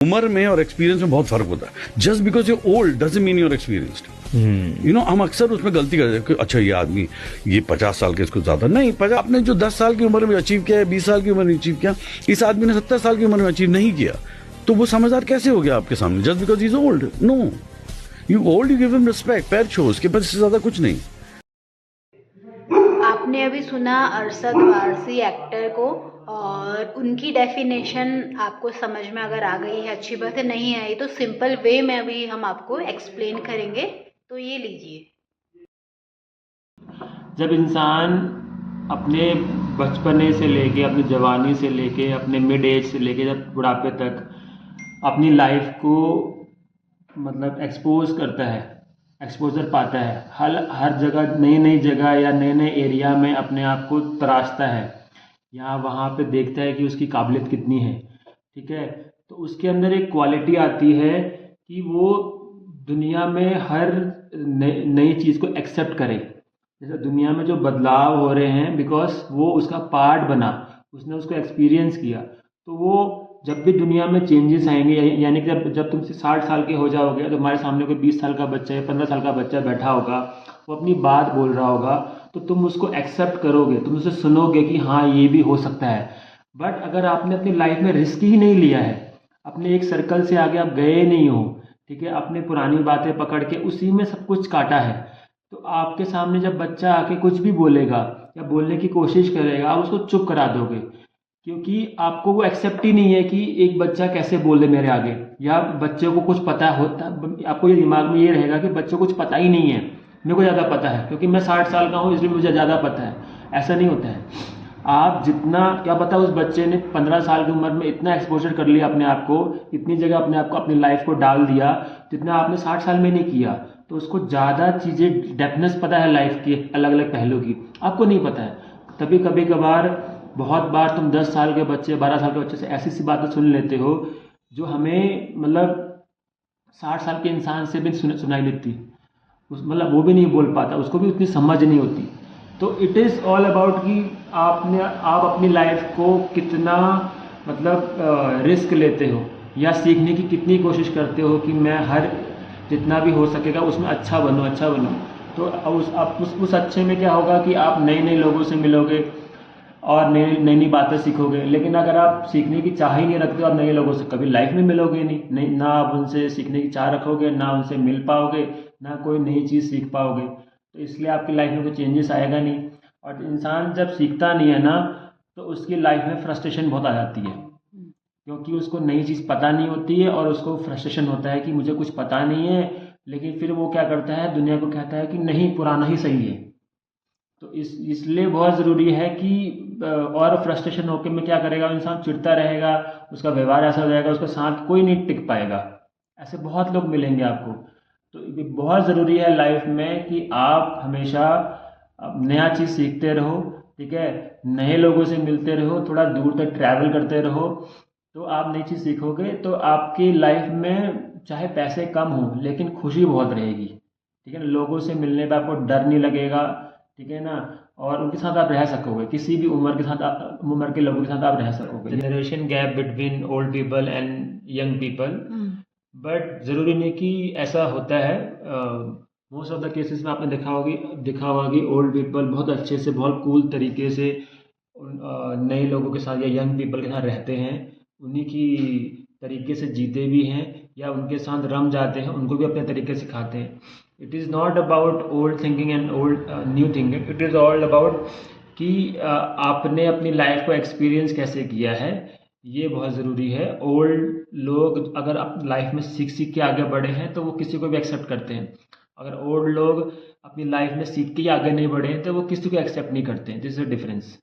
उम्र में और एक्सपीरियंस में बहुत फर्क होता है। Just because you old doesn't mean your experienced. You know, हम अक्सर उसमें गलती करते हैं कि अच्छा ये आदमी ये 50 साल के, इसको ज्यादा नहीं। 50 आपने जो 10 साल की उम्र में अचीव किया है, 20 साल की उम्र में अचीव किया, इस आदमी ने 70 साल की उम्र में अचीव नहीं किया, तो वो समझदार कैसे हो गया आपके सामने? Just because is old? No, you old, you give him respect, पैर छो, उसके पास इससे ज्यादा कुछ नहीं। आपने अभी सुना अरशद वारसी एक्टर को, और उनकी डेफिनेशन आपको समझ में अगर आ गई है, अच्छी बात है, नहीं आई तो सिंपल वे में अभी हम आपको एक्सप्लेन करेंगे। तो ये लीजिए। जब इंसान अपने बचपने से लेके, अपनी जवानी से लेके, अपने मिड एज से लेके जब बुढ़ापे तक अपनी लाइफ को मतलब एक्सपोज करता है, एक्सपोजर पाता है, हर जगह नई नई जगह या नए नए एरिया में अपने आप को तराशता है, यहाँ वहाँ पे देखता है कि उसकी काबिलियत कितनी है। ठीक है, तो उसके अंदर एक क्वालिटी आती है कि वो दुनिया में हर नई चीज़ को एक्सेप्ट करे। जैसे दुनिया में जो बदलाव हो रहे हैं, बिकॉज वो उसका पार्ट बना, उसने उसको एक्सपीरियंस किया, तो वो जब भी दुनिया में चेंजेस आएंगे, यानी कि जब तुम 60 साल के हो जाओगे तो हमारे सामने कोई 20 साल का बच्चा या 15 साल का बच्चा बैठा होगा, वो अपनी बात बोल रहा होगा, तो तुम उसको एक्सेप्ट करोगे, तुम उसे सुनोगे कि हाँ ये भी हो सकता है। बट अगर आपने अपनी लाइफ में रिस्क ही नहीं लिया है, अपने एक सर्कल से आगे आप गए नहीं हो, ठीक है, अपनी पुरानी बातें पकड़ के उसी में सब कुछ काटा है, तो आपके सामने जब बच्चा आके कुछ भी बोलेगा या बोलने की कोशिश करेगा, आप उसको चुप करा दोगे, क्योंकि आपको वो एक्सेप्ट ही नहीं है कि एक बच्चा कैसे बोले मेरे आगे, या बच्चे को कुछ पता होता, आपको ये दिमाग में ये रहेगा कि बच्चे को कुछ पता ही नहीं है, मेरे को ज़्यादा पता है क्योंकि मैं 60 साल का हूँ इसलिए मुझे ज़्यादा पता है। ऐसा नहीं होता है। आप जितना, क्या पता उस बच्चे ने 15 साल की उम्र में इतना एक्सपोजर कर लिया अपने आप को, इतनी जगह अपने आप को, अपनी लाइफ को डाल दिया जितना आपने 60 साल में नहीं किया, तो उसको ज़्यादा चीज़ें, डेप्थनेस पता है लाइफ के अलग अलग पहलू की, आपको नहीं पता है। तभी कभी कभार, बहुत बार तुम 10 साल के बच्चे, 12 साल के बच्चे से ऐसी सी बातें सुन लेते हो जो हमें मतलब 60 साल के इंसान से भी सुनाई देती, उस मतलब वो भी नहीं बोल पाता, उसको भी उतनी समझ नहीं होती। तो इट इज़ ऑल अबाउट कि आप अपनी लाइफ को कितना मतलब रिस्क लेते हो, या सीखने की कितनी कोशिश करते हो कि मैं हर जितना भी हो सकेगा उसमें अच्छा बनूँ, अच्छा बनूँ। तो उस अच्छे में क्या होगा कि आप नए नए लोगों से मिलोगे और नई नई बातें सीखोगे। लेकिन अगर आप सीखने की चाह ही नहीं रखते, आप नए लोगों से कभी लाइफ में मिलोगे नहीं, ना आप उनसे सीखने की चाह रखोगे, ना उनसे मिल पाओगे, ना कोई नई चीज़ सीख पाओगे, तो इसलिए आपकी लाइफ में कोई चेंजेस आएगा नहीं। और इंसान जब सीखता नहीं है ना, तो उसकी लाइफ में फ्रस्ट्रेशन बहुत आ जाती है, क्योंकि उसको नई चीज़ पता नहीं होती है और उसको फ्रस्ट्रेशन होता है कि मुझे कुछ पता नहीं है। लेकिन फिर वो क्या करता है, दुनिया को कहता है कि नहीं, पुराना ही सही है। तो इसलिए बहुत ज़रूरी है कि और फ्रस्ट्रेशन होकर में क्या करेगा, इंसान चिढ़ता रहेगा, उसका व्यवहार ऐसा हो जाएगा, उसके साथ कोई नहीं टिक पाएगा। ऐसे बहुत लोग मिलेंगे आपको। तो ये बहुत ज़रूरी है लाइफ में कि आप हमेशा नया चीज़ सीखते रहो, ठीक है, नए लोगों से मिलते रहो, थोड़ा दूर तक ट्रैवल करते रहो, तो आप नई चीज़ सीखोगे, तो आपकी लाइफ में चाहे पैसे कम हो लेकिन खुशी बहुत रहेगी। ठीक है ना, लोगों से मिलने पर आपको डर नहीं लगेगा, ठीक है ना, और उनके साथ आप रह सकोगे, किसी भी उम्र के साथ, उम्र के लोगों के साथ आप रह सकोगे। Generation gap between old people and young people, but ज़रूरी नहीं कि ऐसा होता है। मोस्ट ऑफ द केसेस में आपने देखा होगा कि ओल्ड पीपल बहुत अच्छे से, बहुत कूल तरीके से नए लोगों के साथ या यंग पीपल के साथ रहते हैं, उन्हीं की तरीके से जीते भी हैं, या उनके साथ रम जाते हैं, उनको भी अपने तरीके से सिखाते हैं। It is not about old thinking and old new thinking, it is all about कि आपने अपनी लाइफ को एक्सपीरियंस कैसे किया है, ये बहुत ज़रूरी है। ओल्ड लोग अगर आप लाइफ में सीख सीख के आगे बढ़े हैं तो वो किसी को भी एक्सेप्ट करते हैं। अगर ओल्ड लोग अपनी लाइफ में सीख के ही आगे नहीं बढ़े हैं तो वो किसी को एक्सेप्ट नहीं करते हैं। This is the difference.